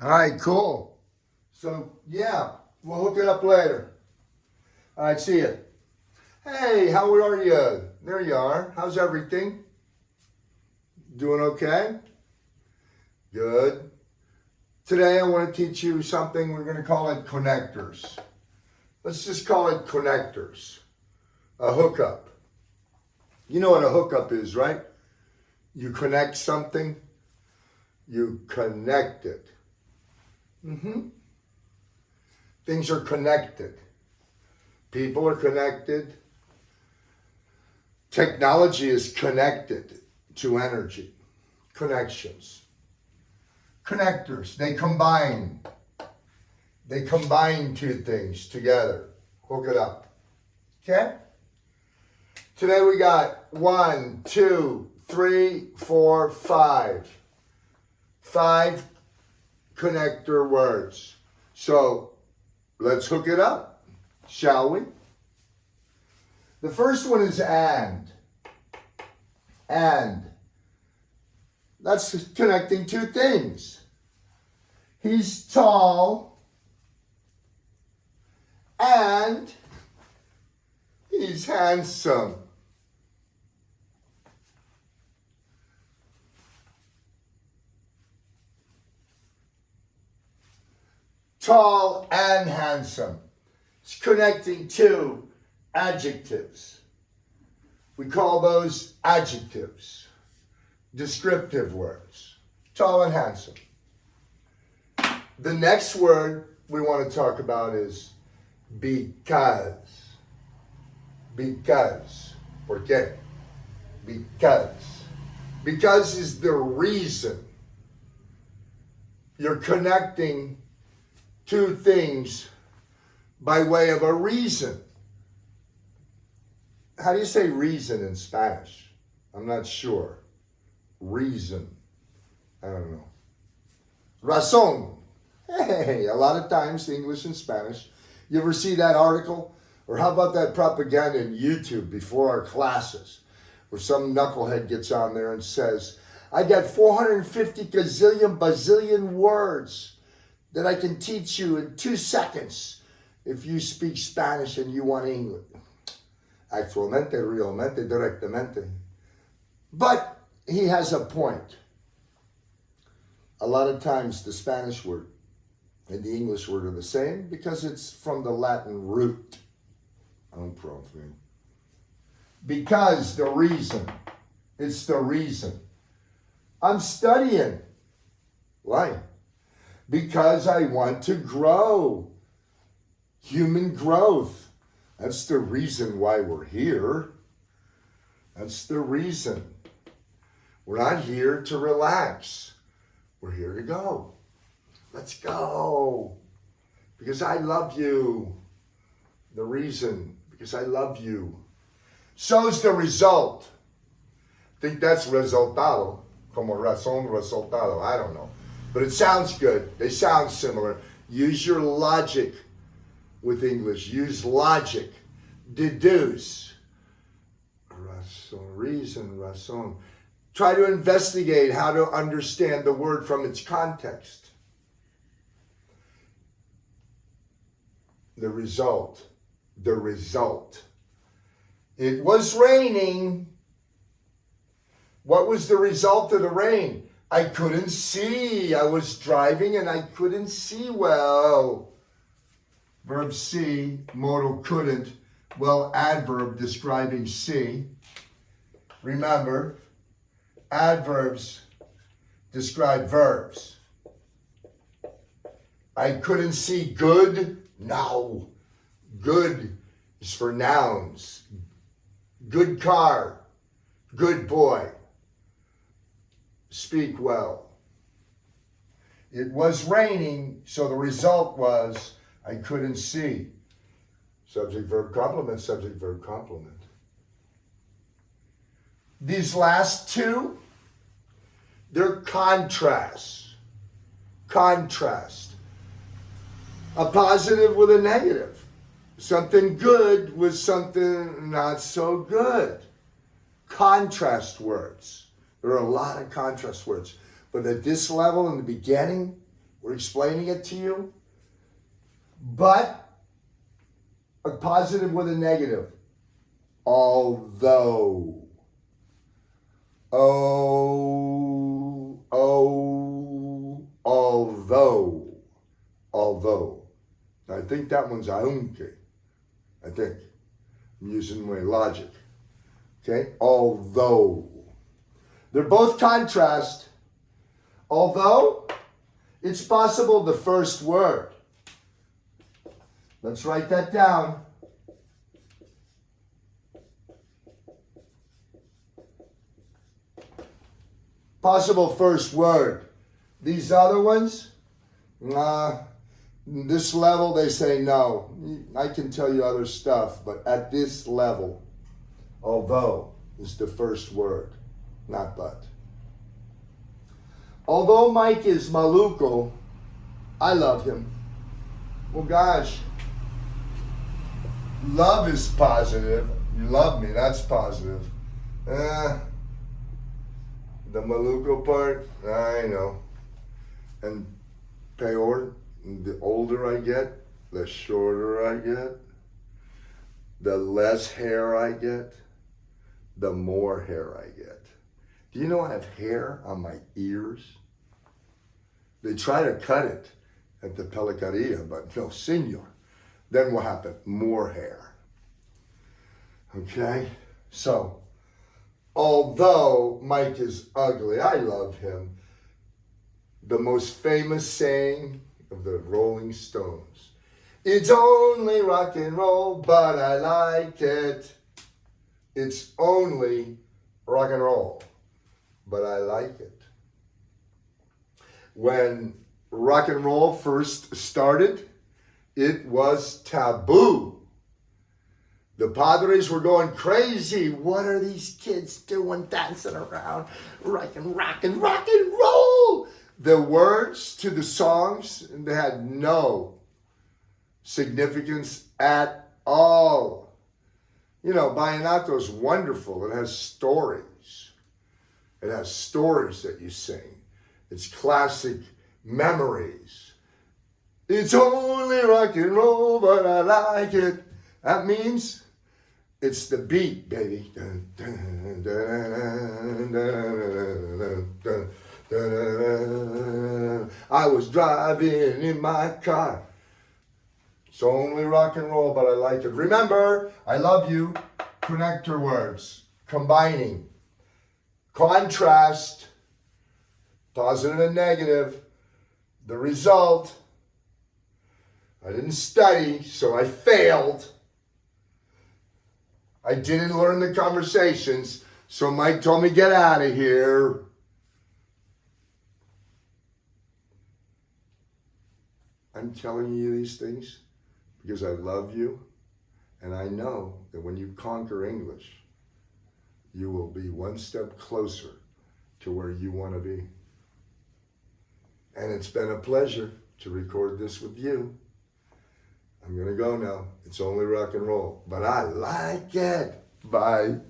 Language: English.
All right, cool. So, yeah, we'll hook it up later. All right, see ya. Hey, how are you? There you are. How's everything? Doing okay? Good. Today I want to teach you something. We're going to call it connectors. Let's just call it connectors. A hookup. You know what a hookup is, right? You connect something, you connect it. Things are connected. People are connected. Technology is connected to energy. Connections. Connectors, they combine. They combine two things together. Hook it up. Okay? Today we got 1, 2, 3, 4, 5. 5 connector words. So let's hook it up, shall we? The first one is and. And. That's connecting two things. He's tall and he's handsome. Tall and handsome. It's connecting two adjectives. We call those adjectives, descriptive words. Tall and handsome. The next word we want to talk about is because. Because. ¿Por qué? Because. Because is the reason. You're connecting two things by way of a reason. How do you say reason in Spanish? I'm not sure. Reason. I don't know. Razón. Hey, a lot of times, English and Spanish. You ever see that article? Or how about that propaganda in YouTube before our classes? Where some knucklehead gets on there and says, I got 450 gazillion bazillion words that I can teach you in 2 seconds if you speak Spanish and you want English. Actualmente, realmente, directamente. But he has a point. A lot of times the Spanish word and the English word are the same because it's from the Latin root. Because the reason. It's the reason. I'm studying. Why? Because I want to grow. Human growth. That's the reason why we're here. That's the reason. We're not here to relax. We're here to go. Let's go. Because I love you. The reason. Because I love you. So's the result. I think that's resultado. Como razón, resultado. I don't know. But it sounds good. They sound similar. Use your logic with English. Use logic. Deduce. Razón, reason, razón. Try to investigate how to understand the word from its context. The result. The result. It was raining. What was the result of the rain? I couldn't see. I was driving and I couldn't see well. Verb see, modal couldn't. Well, adverb describing see. Remember, adverbs describe verbs. I couldn't see good. No. Good is for nouns. Good car. Good boy. Speak well. It was raining, so the result was I couldn't see. Subject, verb, complement, subject, verb, complement. These last two, they're contrasts. Contrast. A positive with a negative. Something good with something not so good. Contrast words. There are a lot of contrast words. But at this level in the beginning, We're explaining it to you. But a positive with a negative. Although. Although. I think that one's aunque. I think. I'm using my logic. Okay? Although. They're both contrast. Although, it's possible the first word. Let's write that down. Possible first word. These other ones, this level they say no. I can tell you other stuff, but at this level, although is the first word, not but. Although Mike is Maluco, I love him. Well, gosh, love is positive. You love me, that's positive. The Maluco part, I know. And peor, the older I get, the shorter I get, the less hair I get, the more hair I get. Do you know I have hair on my ears? They try to cut it at the Pelicaria, but no, senor. Then what happened? More hair. Okay? So, although Mike is ugly, I love him. The most famous saying of the Rolling Stones. It's only rock and roll, but I like it. It's only rock and roll, but I like it. When rock and roll first started, it was taboo. The Padres were going crazy. What are these kids doing, dancing around, rock and roll? The words to the songs, they had no significance at all. You know, Vallenato's wonderful. It has stories. It has stories that you sing. It's classic memories. It's only rock and roll, but I like it. That means it's the beat, baby. I was driving in my car. It's only rock and roll, but I like it. Remember, I love you. Connector words. Combining. Contrast. Positive and negative. The result. I didn't study, so I failed. I didn't learn the conversations, so Mike told me get out of here. I'm telling you these things because I love you, and I know that when you conquer English, you will be one step closer to where you want to be. And it's been a pleasure to record this with you. I'm going to go now. It's only rock and roll, but I like it. Bye.